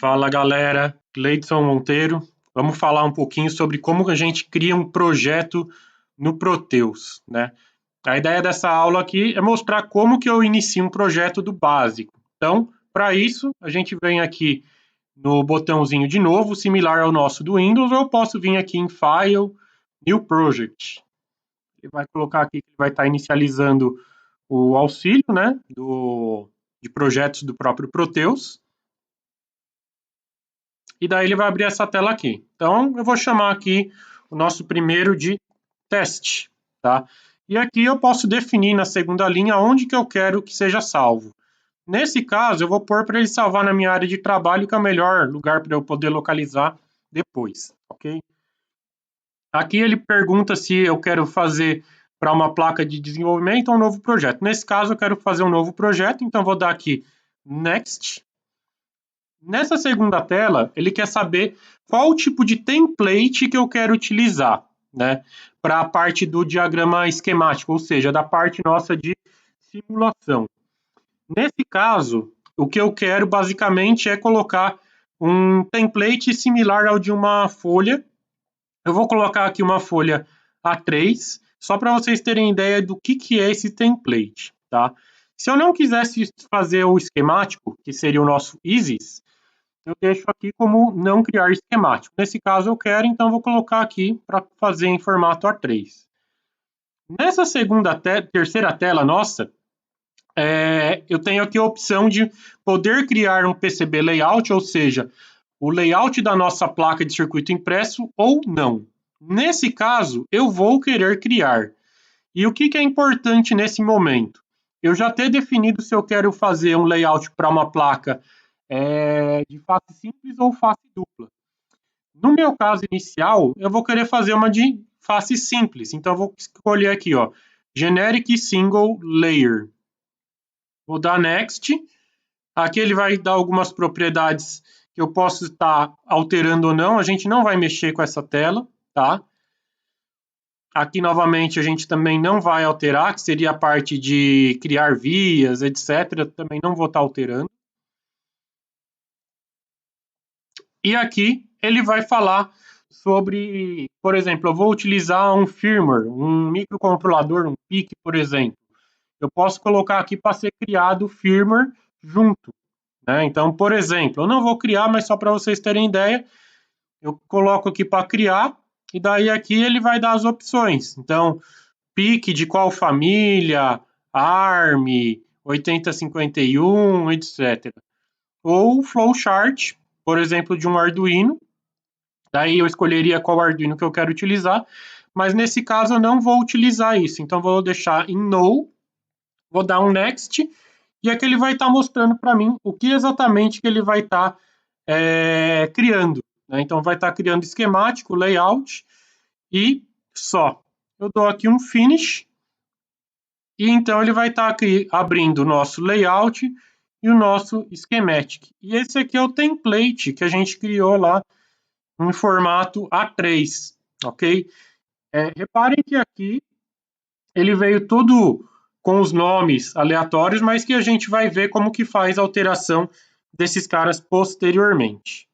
Fala galera, Cleidson Monteiro. Vamos falar um pouquinho sobre como a gente cria um projeto no Proteus, né? A ideia dessa aula aqui é mostrar como que eu inicio um projeto do básico. Então, para isso, a gente vem aqui no botãozinho de novo, similar ao nosso do Windows, ou eu posso vir aqui em File, New Project. Ele vai colocar aqui que vai estar inicializando o auxílio, né, de projetos do próprio Proteus. E daí ele vai abrir essa tela aqui. Então, eu vou chamar aqui o nosso primeiro de teste, tá? E aqui eu posso definir na segunda linha onde que eu quero que seja salvo. Nesse caso, eu vou pôr para ele salvar na minha área de trabalho, que é o melhor lugar para eu poder localizar depois, ok? Aqui ele pergunta se eu quero fazer para uma placa de desenvolvimento ou um novo projeto. Nesse caso, eu quero fazer um novo projeto, então vou dar aqui Next. Nessa segunda tela, ele quer saber qual o tipo de template que eu quero utilizar, né, para a parte do diagrama esquemático, ou seja, da parte nossa de simulação. Nesse caso, o que eu quero basicamente é colocar um template similar ao de uma folha. Eu vou colocar aqui uma folha A3, só para vocês terem ideia do que é esse template, tá? Se eu não quisesse fazer o esquemático, que seria o nosso ISIS, eu deixo aqui como não criar esquemático. Nesse caso eu quero, então vou colocar aqui para fazer em formato A3. Nessa terceira tela nossa, eu tenho aqui a opção de poder criar um PCB layout, ou seja, o layout da nossa placa de circuito impresso ou não. Nesse caso, eu vou querer criar. E o que é importante nesse momento? Eu já ter definido se eu quero fazer um layout para uma placa de face simples ou face dupla. No meu caso inicial, eu vou querer fazer uma de face simples. Então, eu vou escolher aqui, ó, Generic Single Layer. Vou dar Next. Aqui ele vai dar algumas propriedades que eu posso estar alterando ou não. A gente não vai mexer com essa tela, tá? Aqui, novamente, a gente também não vai alterar, que seria a parte de criar vias, etc. Também não vou estar alterando. E aqui ele vai falar sobre, por exemplo, eu vou utilizar um firmware, um microcontrolador, um PIC, por exemplo. Eu posso colocar aqui para ser criado o firmware junto, né? Então, por exemplo, eu não vou criar, mas só para vocês terem ideia, eu coloco aqui para criar, e daí aqui ele vai dar as opções. Então, PIC de qual família, ARM, 8051, etc. Ou flowchart, por exemplo, de um Arduino. Daí eu escolheria qual Arduino que eu quero utilizar, mas nesse caso eu não vou utilizar isso. Então vou deixar em No, vou dar um Next, e aqui ele vai estar mostrando para mim o que exatamente que ele vai estar criando, né? Então vai estar criando esquemático, layout e só. Eu dou aqui um Finish, e então ele vai estar aqui abrindo o nosso layout e o nosso schematic. E esse aqui é o template que a gente criou lá em formato A3, ok? Reparem que aqui ele veio tudo com os nomes aleatórios, mas que a gente vai ver como que faz a alteração desses caras posteriormente.